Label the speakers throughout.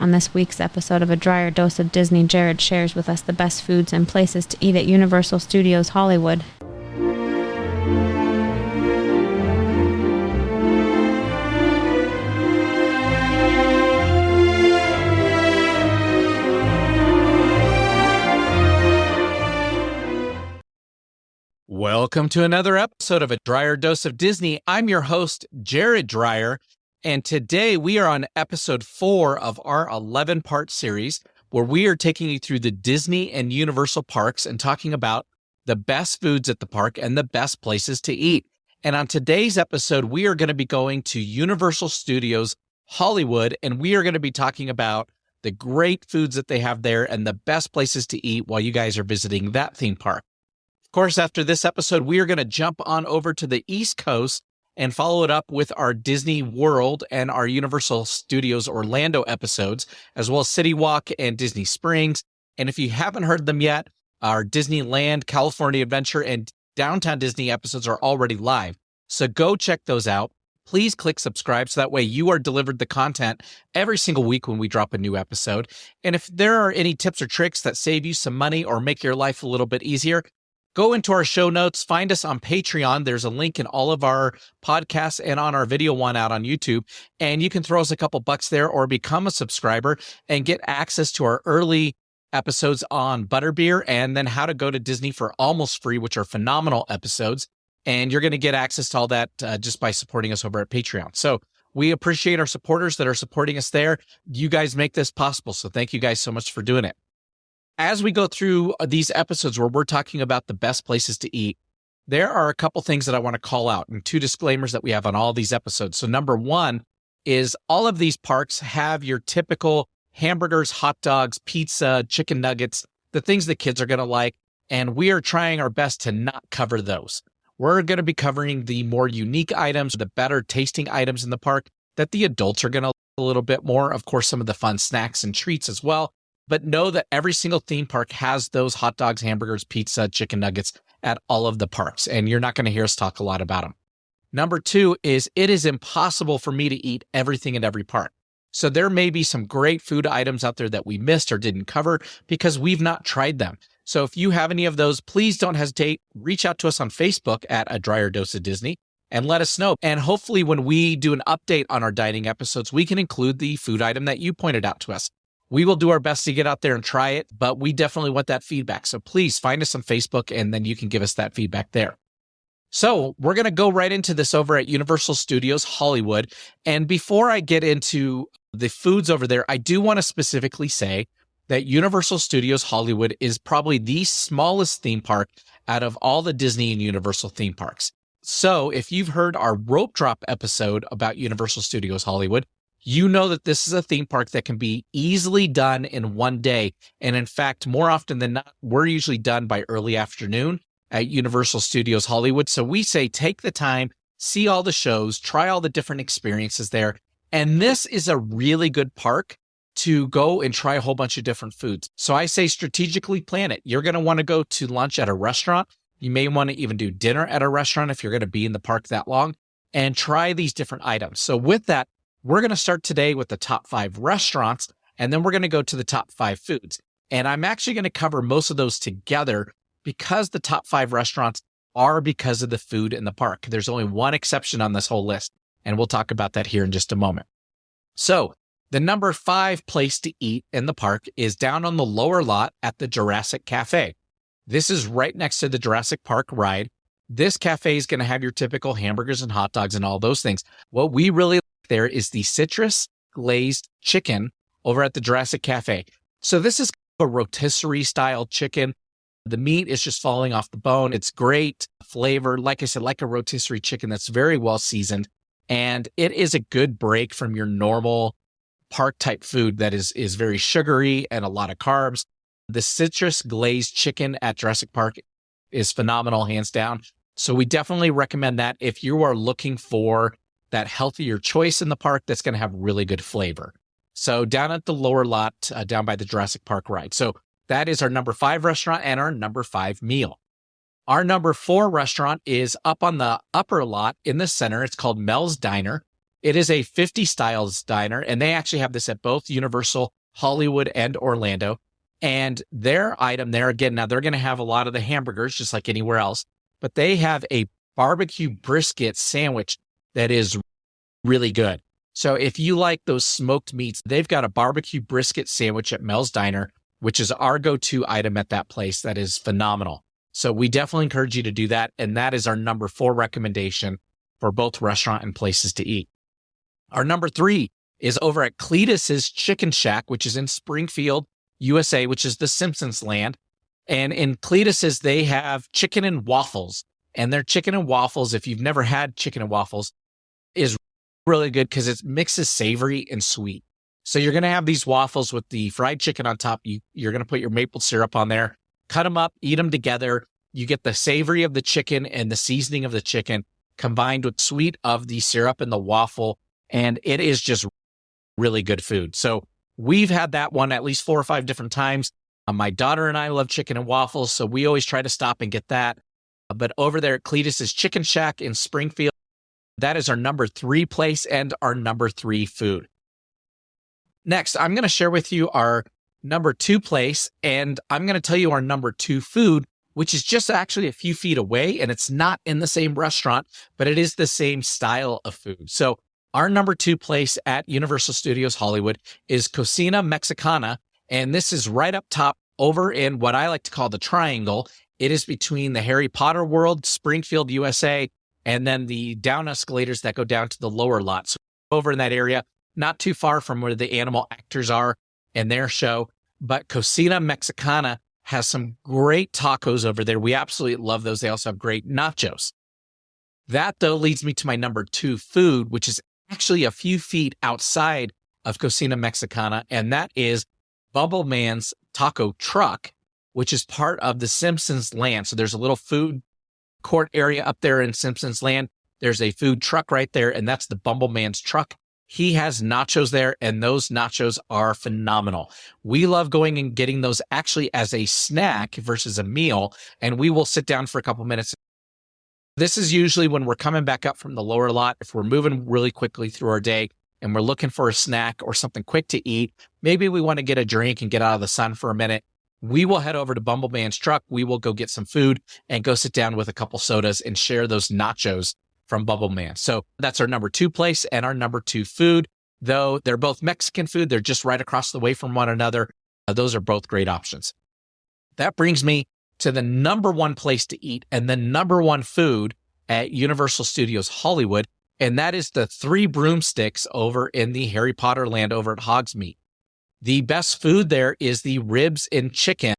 Speaker 1: On this week's episode of A Dryer Dose of Disney, Jared shares with us the best foods and places to eat at Universal Studios Hollywood.
Speaker 2: Welcome to another episode of A Dryer Dose of Disney. I'm your host, Jared Dryer, and today we are on episode 4 of our 11-part series where we are taking you through the Disney and Universal parks and talking about the best foods at the park and the best places to eat. And on today's episode, we are going to be going to Universal Studios Hollywood, and we are going to be talking about the great foods that they have there and the best places to eat while you guys are visiting that theme park. Of course, after this episode, we are going to jump on over to the East Coast and follow it up with our Disney World and our Universal Studios Orlando episodes, as well as City Walk and Disney Springs. And if you haven't heard them yet, our Disneyland, California Adventure, and Downtown Disney episodes are already live. So go check those out. Please click subscribe so that way you are delivered the content every single week when we drop a new episode. And if there are any tips or tricks that save you some money or make your life a little bit easier, go into our show notes, find us on Patreon. There's a link in all of our podcasts and on our video one out on YouTube. And you can throw us a couple bucks there or become a subscriber and get access to our early episodes on Butterbeer and then How to Go to Disney for Almost Free, which are phenomenal episodes. And you're going to get access to all that just by supporting us over at Patreon. So we appreciate our supporters that are supporting us there. You guys make this possible. So thank you guys so much for doing it. As we go through these episodes where we're talking about the best places to eat, there are a couple things that I want to call out and 2 disclaimers that we have on all these episodes. So number 1 is all of these parks have your typical hamburgers, hot dogs, pizza, chicken nuggets, the things the kids are going to like. And we are trying our best to not cover those. We're going to be covering the more unique items, the better tasting items in the park that the adults are going to like a little bit more. Of course, some of the fun snacks and treats as well. But know that every single theme park has those hot dogs, hamburgers, pizza, chicken nuggets at all of the parks, and you're not going to hear us talk a lot about them. Number 2 is it is impossible for me to eat everything at every park. So there may be some great food items out there that we missed or didn't cover because we've not tried them. So if you have any of those, please don't hesitate. Reach out to us on Facebook at A Dryer Dose of Disney and let us know. And hopefully when we do an update on our dining episodes, we can include the food item that you pointed out to us. We will do our best to get out there and try it, but we definitely want that feedback. So please find us on Facebook and then you can give us that feedback there. So we're going to go right into this over at Universal Studios Hollywood. And before I get into the foods over there, I do want to specifically say that Universal Studios Hollywood is probably the smallest theme park out of all the Disney and Universal theme parks. So if you've heard our rope drop episode about Universal Studios Hollywood, you know that this is a theme park that can be easily done in one day. And in fact, more often than not, we're usually done by early afternoon at Universal Studios Hollywood. So we say take the time, see all the shows, try all the different experiences there. And this is a really good park to go and try a whole bunch of different foods. So I say strategically plan it. You're going to want to go to lunch at a restaurant. You may want to even do dinner at a restaurant if you're going to be in the park that long and try these different items. So with that, we're going to start today with the top 5 restaurants, and then we're going to go to the top 5 foods. And I'm actually going to cover most of those together because the top 5 restaurants are because of the food in the park. There's only one exception on this whole list, and we'll talk about that here in just a moment. So the number 5 place to eat in the park is down on the lower lot at the Jurassic Cafe. This is right next to the Jurassic Park ride. This cafe is going to have your typical hamburgers and hot dogs and all those things. What we really there is the citrus glazed chicken over at the Jurassic Cafe. So this is a rotisserie style chicken. The meat is just falling off the bone. It's great flavor. Like I said, like a rotisserie chicken that's very well seasoned. And it is a good break from your normal park type food that is very sugary and a lot of carbs. The citrus glazed chicken at Jurassic Park is phenomenal, hands down. So we definitely recommend that if you are looking for that healthier choice in the park that's going to have really good flavor. So down at the lower lot, down by the Jurassic Park ride. So that is our number 5 restaurant and our number 5 meal. Our number 4 restaurant is up on the upper lot in the center. It's called Mel's Diner. It is a 50 styles diner, and they actually have this at both Universal Hollywood and Orlando. And their item there, again, now they're going to have a lot of the hamburgers, just like anywhere else, but they have a barbecue brisket sandwich that is really good. So if you like those smoked meats, they've got a barbecue brisket sandwich at Mel's Diner, which is our go-to item at that place. That is phenomenal. So we definitely encourage you to do that. And that is our number 4 recommendation for both restaurant and places to eat. Our number 3 is over at Cletus's Chicken Shack, which is in Springfield, USA, which is the Simpsons land. And in Cletus's, they have chicken and waffles. And their chicken and waffles, if you've never had chicken and waffles, is really good because it mixes savory and sweet. So you're going to have these waffles with the fried chicken on top. You're going to put your maple syrup on there, cut them up, eat them together. You get the savory of the chicken and the seasoning of the chicken combined with sweet of the syrup and the waffle. And it is just really good food. So we've had that one at least 4 or 5 different times. My daughter and I love chicken and waffles, so we always try to stop and get that. But over there at Cletus's Chicken Shack in Springfield, that is our number 3 place and our number 3 food. Next, I'm going to share with you our number 2 place, and I'm going to tell you our number 2 food, which is just actually a few feet away, and it's not in the same restaurant, but it is the same style of food. So our number 2 place at Universal Studios Hollywood is Cocina Mexicana, and this is right up top over in what I like to call the triangle. It is between the Harry Potter World, Springfield, USA, and then the down escalators that go down to the lower lot. So over in that area, not too far from where the animal actors are in their show. But Cocina Mexicana has some great tacos over there. We absolutely love those. They also have great nachos. That, though, leads me to my number 2 food, which is actually a few feet outside of Cocina Mexicana, and that is Bubble Man's Taco Truck, which is part of the Simpsons land. So there's a little food court area up there in Simpsons land. There's a food truck right there, and that's the Bubble Man's truck. He has nachos there, and those nachos are phenomenal. We love going and getting those actually as a snack versus a meal, and we will sit down for a couple minutes. This is usually when we're coming back up from the lower lot. If we're moving really quickly through our day and we're looking for a snack or something quick to eat, maybe we want to get a drink and get out of the sun for a minute, we will head over to Bumble Man's truck. We will go get some food and go sit down with a couple sodas and share those nachos from Bubble Man. So that's our number 2 place and our number 2 food. Though they're both Mexican food, they're just right across the way from one another. Those are both great options. That brings me to the number 1 place to eat and the number 1 food at Universal Studios Hollywood, and that is the 3 Broomsticks over in the Harry Potter land over at Hogsmeade. The best food there is the ribs and chicken,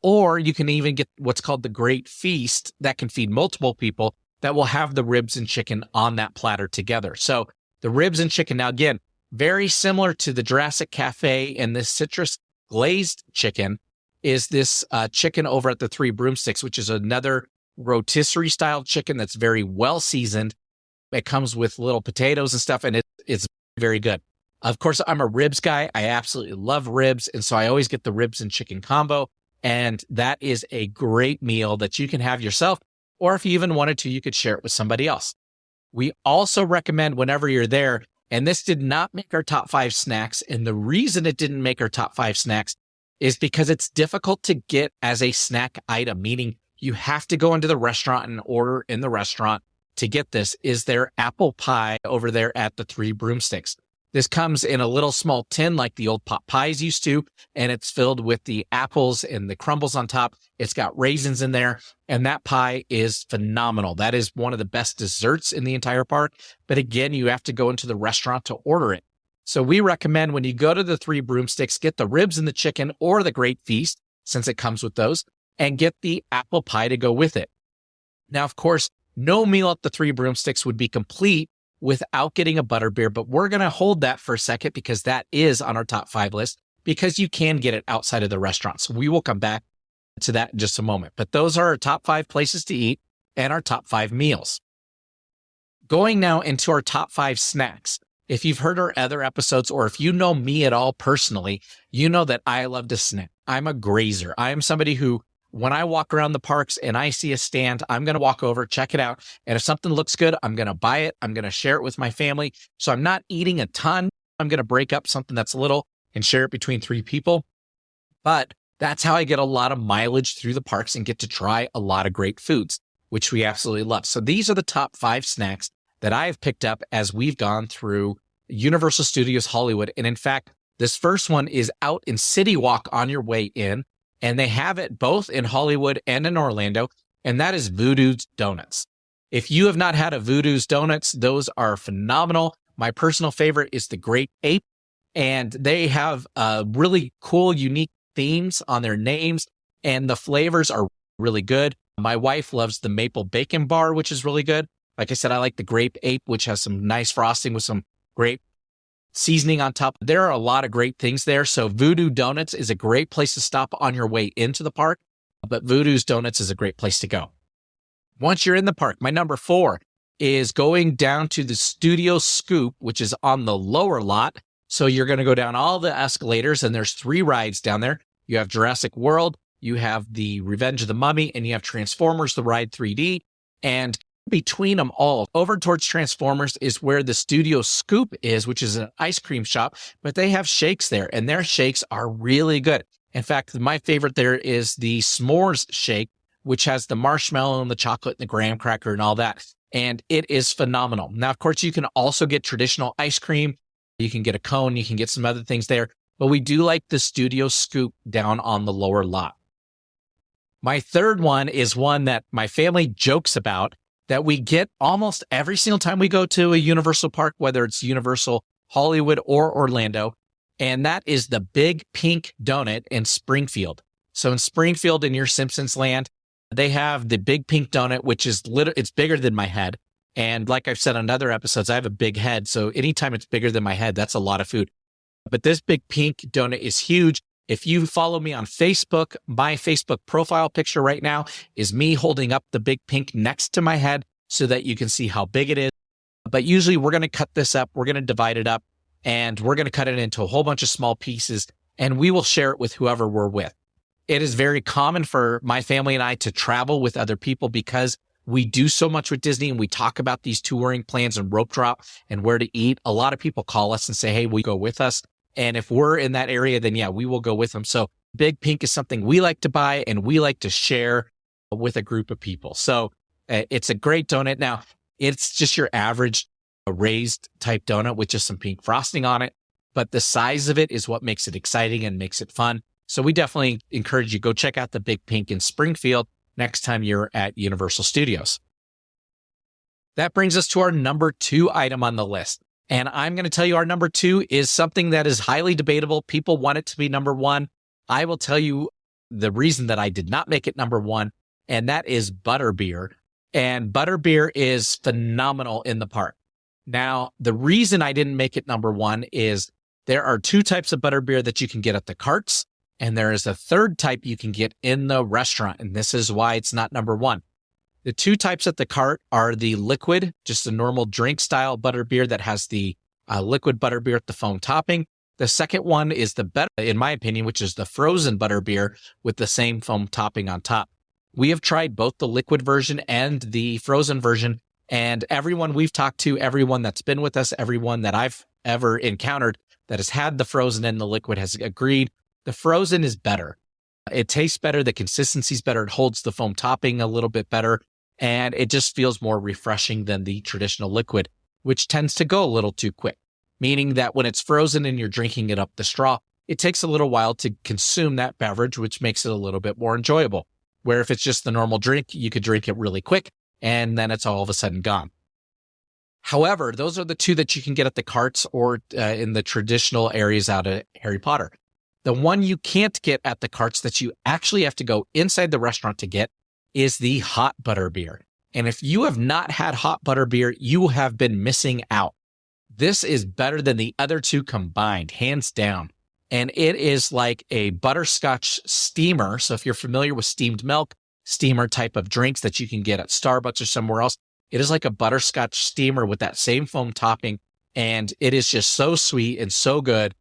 Speaker 2: or you can even get what's called the Great Feast that can feed multiple people that will have the ribs and chicken on that platter together. So the ribs and chicken, now again, very similar to the Jurassic Cafe and this citrus glazed chicken, is this chicken over at the 3 Broomsticks, which is another rotisserie style chicken that's very well seasoned. It comes with little potatoes and stuff, and it's very good. Of course, I'm a ribs guy. I absolutely love ribs. And so I always get the ribs and chicken combo. And that is a great meal that you can have yourself. Or if you even wanted to, you could share it with somebody else. We also recommend whenever you're there, and this did not make our top 5 snacks. And the reason it didn't make our top 5 snacks is because it's difficult to get as a snack item, meaning you have to go into the restaurant and order in the restaurant to get this, is their apple pie over there at the 3 Broomsticks. This comes in a little small tin like the old pot pies used to, and it's filled with the apples and the crumbles on top. It's got raisins in there, and that pie is phenomenal. That is one of the best desserts in the entire park. But again, you have to go into the restaurant to order it. So we recommend when you go to the 3 Broomsticks, get the ribs and the chicken or the Great Feast, since it comes with those, and get the apple pie to go with it. Now, of course, no meal at the 3 Broomsticks would be complete without getting a butterbeer, but we're going to hold that for a second because that is on our top 5 list because you can get it outside of the restaurant. So we will come back to that in just a moment. But those are our top 5 places to eat and our top 5 meals. Going now into our top 5 snacks. If you've heard our other episodes or if you know me at all personally, you know that I love to snack. I'm a grazer. I am somebody who when I walk around the parks and I see a stand, I'm going to walk over, check it out. And if something looks good, I'm going to buy it. I'm going to share it with my family. So I'm not eating a ton. I'm going to break up something that's little and share it between 3 people. But that's how I get a lot of mileage through the parks and get to try a lot of great foods, which we absolutely love. So these are the top 5 snacks that I've picked up as we've gone through Universal Studios Hollywood. And in fact, this first one is out in City Walk on your way in, and they have it both in Hollywood and in Orlando, and that is Voodoo's Donuts. If you have not had a Voodoo's Donuts, those are phenomenal. My personal favorite is the Grape Ape, and they have really cool, unique themes on their names, and the flavors are really good. My wife loves the Maple Bacon Bar, which is really good. Like I said, I like the Grape Ape, which has some nice frosting with some grape seasoning on top. There are a lot of great things there. So Voodoo Donuts is a great place to stop on your way into the park, but Voodoo's Donuts is a great place to go. Once you're in the park, my number 4 is going down to the Studio Scoop, which is on the lower lot. So you're going to go down all the escalators, and there's 3 rides down there. You have Jurassic World, you have the Revenge of the Mummy, and you have Transformers, the ride 3D. And between them all, over towards Transformers is where the Studio Scoop is, which is an ice cream shop, but they have shakes there, and their shakes are really good. In fact, my favorite there is the S'mores shake, which has the marshmallow and the chocolate and the graham cracker and all that. And it is phenomenal. Now, of course, you can also get traditional ice cream. You can get a cone, you can get some other things there, but we do like the Studio Scoop down on the lower lot. My third one is one that my family jokes about, that we get almost every single time we go to a Universal park, whether it's Universal Hollywood or Orlando, and that is the Big Pink Donut in Springfield. So in Springfield, in your Simpsons land, they have the Big Pink Donut, which is it's bigger than my head. And like I've said on other episodes, I have a big head. So anytime it's bigger than my head, that's a lot of food. But this Big Pink Donut is huge. If you follow me on Facebook, my Facebook profile picture right now is me holding up the Big Pink next to my head so that you can see how big it is. But usually we're going to cut this up. We're going to divide it up, and we're going to cut it into a whole bunch of small pieces, and we will share it with whoever we're with. It is very common for my family and I to travel with other people because we do so much with Disney and we talk about these touring plans and rope drop and where to eat. A lot of people call us and say, hey, will you go with us? And if we're in that area, then yeah, we will go with them. So Big Pink is something we like to buy and we like to share with a group of people. So it's a great donut. Now, it's just your average raised type donut with just some pink frosting on it. But the size of it is what makes it exciting and makes it fun. So we definitely encourage you, go check out the Big Pink in Springfield next time you're at Universal Studios. That brings us to our number 2 item on the list. And I'm going to tell you our number 2 is something that is highly debatable. People want it to be number 1. I will tell you the reason that I did not make it number 1, and that is Butterbeer. And Butterbeer is phenomenal in the park. Now, the reason I didn't make it number 1 is there are 2 types of Butterbeer that you can get at the carts, and there is a 3rd type you can get in the restaurant, and this is why it's not number 1. The 2 types at the cart are the liquid, just a normal drink style butterbeer that has the liquid butterbeer at the foam topping. The second one is the better, in my opinion, which is the frozen butterbeer with the same foam topping on top. We have tried both the liquid version and the frozen version, and everyone we've talked to, everyone that's been with us, everyone that I've ever encountered that has had the frozen and the liquid has agreed the frozen is better. It tastes better. The consistency is better. It holds the foam topping a little bit better. And it just feels more refreshing than the traditional liquid, which tends to go a little too quick, meaning that when it's frozen and you're drinking it up the straw, it takes a little while to consume that beverage, which makes it a little bit more enjoyable. Where if it's just the normal drink, you could drink it really quick and then it's all of a sudden gone. However, those are the 2 that you can get at the carts or in the traditional areas out at Harry Potter. The one you can't get at the carts that you actually have to go inside the restaurant to get is the hot butterbeer. And if you have not had hot butterbeer, you have been missing out. This is better than the other 2 combined, hands down. And it is like a butterscotch steamer. So if you're familiar with steamed milk, steamer type of drinks that you can get at Starbucks or somewhere else, it is like a butterscotch steamer with that same foam topping. And it is just so sweet and so good.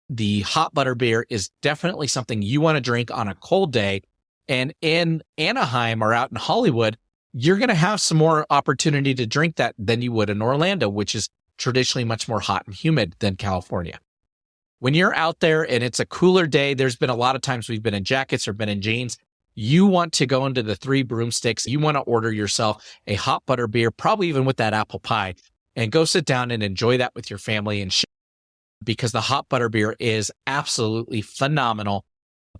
Speaker 2: The hot butterbeer is definitely something you want to drink on a cold day. And in Anaheim or out in Hollywood, you're going to have some more opportunity to drink that than you would in Orlando, which is traditionally much more hot and humid than California. When you're out there and it's a cooler day, there's been a lot of times we've been in jackets or been in jeans. You want to go into the Three Broomsticks. You want to order yourself a hot butter beer, probably even with that apple pie, and go sit down and enjoy that with your family and share, because the hot butter beer is absolutely phenomenal.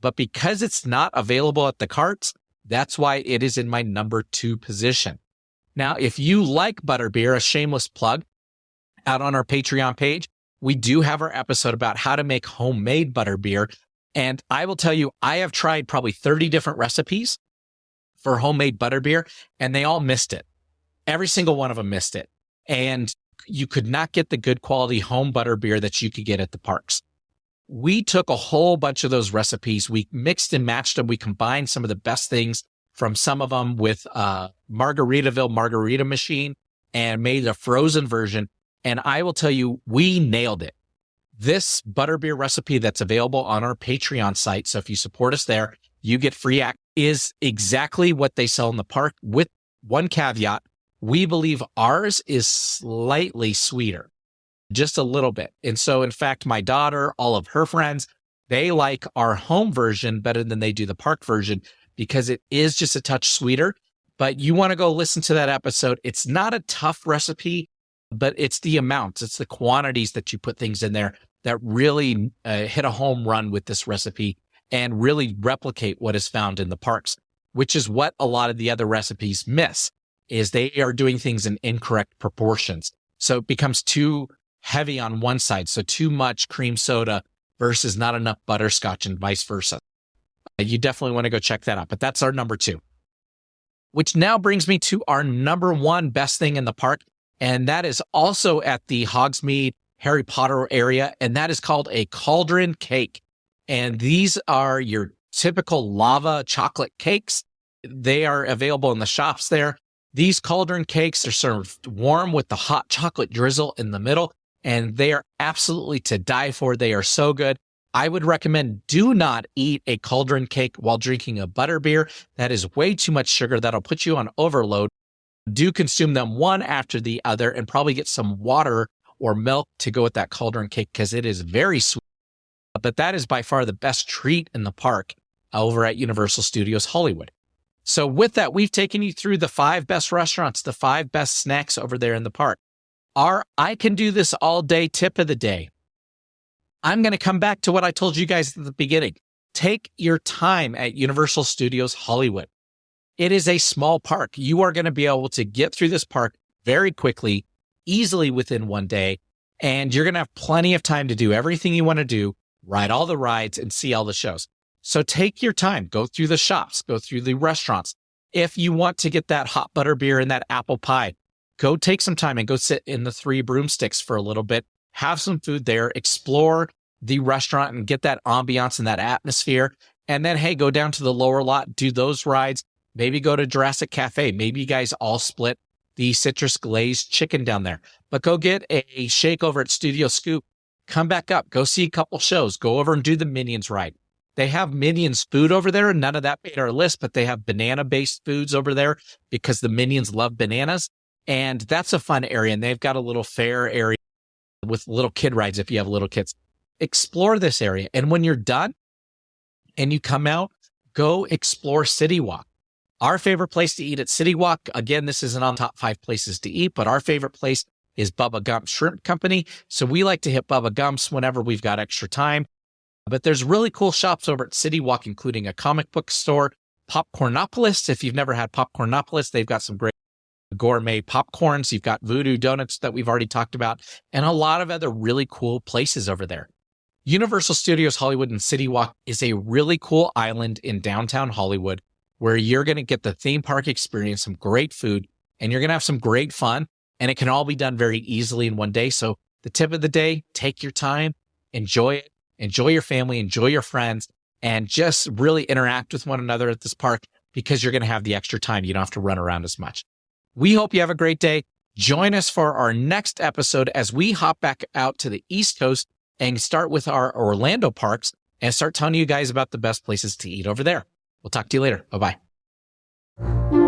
Speaker 2: But because it's not available at the carts, that's why it is in my number 2 position. Now, if you like butterbeer, a shameless plug, out on our Patreon page, we do have our episode about how to make homemade butterbeer. And I will tell you, I have tried probably 30 different recipes for homemade butterbeer, and they all missed it. Every single one of them missed it. And you could not get the good quality home butterbeer that you could get at the parks. We took a whole bunch of those recipes. We mixed and matched them. We combined some of the best things from some of them with Margaritaville margarita machine and made a frozen version. And I will tell you, we nailed it. This butterbeer recipe that's available on our Patreon site, so if you support us there, you get free access, is exactly what they sell in the park, with one caveat. We believe ours is slightly sweeter, just a little bit. And so, in fact, my daughter, all of her friends, they like our home version better than they do the park version because it is just a touch sweeter. But you want to go listen to that episode. It's not a tough recipe, but it's the amounts, it's the quantities that you put things in there that really hit a home run with this recipe and really replicate what is found in the parks, which is what a lot of the other recipes miss, is they are doing things in incorrect proportions. So it becomes too heavy on one side. So too much cream soda versus not enough butterscotch and vice versa. You definitely want to go check that out. But that's our number 2, which now brings me to our number 1 best thing in the park. And that is also at the Hogsmeade Harry Potter area. And that is called a cauldron cake. And these are your typical lava chocolate cakes. They are available in the shops there. These cauldron cakes are served warm with the hot chocolate drizzle in the middle. And they are absolutely to die for. They are so good. I would recommend do not eat a cauldron cake while drinking a butterbeer. That is way too much sugar. That'll put you on overload. Do consume them one after the other and probably get some water or milk to go with that cauldron cake because it is very sweet. But that is by far the best treat in the park over at Universal Studios Hollywood. So with that, we've taken you through the 5 best restaurants, the 5 best snacks over there in the park. Our I can do this all day tip of the day. I'm going to come back to what I told you guys at the beginning. Take your time at Universal Studios Hollywood. It is a small park. You are going to be able to get through this park very quickly, easily within one day, and you're going to have plenty of time to do everything you want to do, ride all the rides, and see all the shows. So take your time. Go through the shops. Go through the restaurants. If you want to get that hot butter beer and that apple pie, go take some time and go sit in the Three Broomsticks for a little bit. Have some food there. Explore the restaurant and get that ambiance and that atmosphere. And then, hey, go down to the lower lot, do those rides. Maybe go to Jurassic Cafe. Maybe you guys all split the citrus glazed chicken down there. But go get a shake over at Studio Scoop. Come back up. Go see a couple shows. Go over and do the Minions ride. They have Minions food over there. None of that made our list, but they have banana-based foods over there because the Minions love bananas. And that's a fun area. And they've got a little fair area with little kid rides if you have little kids. Explore this area. And when you're done and you come out, go explore City Walk. Our favorite place to eat at City Walk, again, this isn't on top 5 places to eat, but our favorite place is Bubba Gump Shrimp Company. So we like to hit Bubba Gump's whenever we've got extra time. But there's really cool shops over at City Walk, including a comic book store, Popcornopolis. If you've never had Popcornopolis, they've got some great gourmet popcorns. You've got Voodoo Donuts that we've already talked about, and a lot of other really cool places over there. Universal Studios Hollywood and City Walk is a really cool island in downtown Hollywood where you're going to get the theme park experience, some great food, and you're going to have some great fun, and it can all be done very easily in one day. So the tip of the day, take your time, enjoy it, enjoy your family, enjoy your friends, and just really interact with one another at this park because you're going to have the extra time. You don't have to run around as much. We hope you have a great day. Join us for our next episode as we hop back out to the East Coast and start with our Orlando parks and start telling you guys about the best places to eat over there. We'll talk to you later. Bye bye.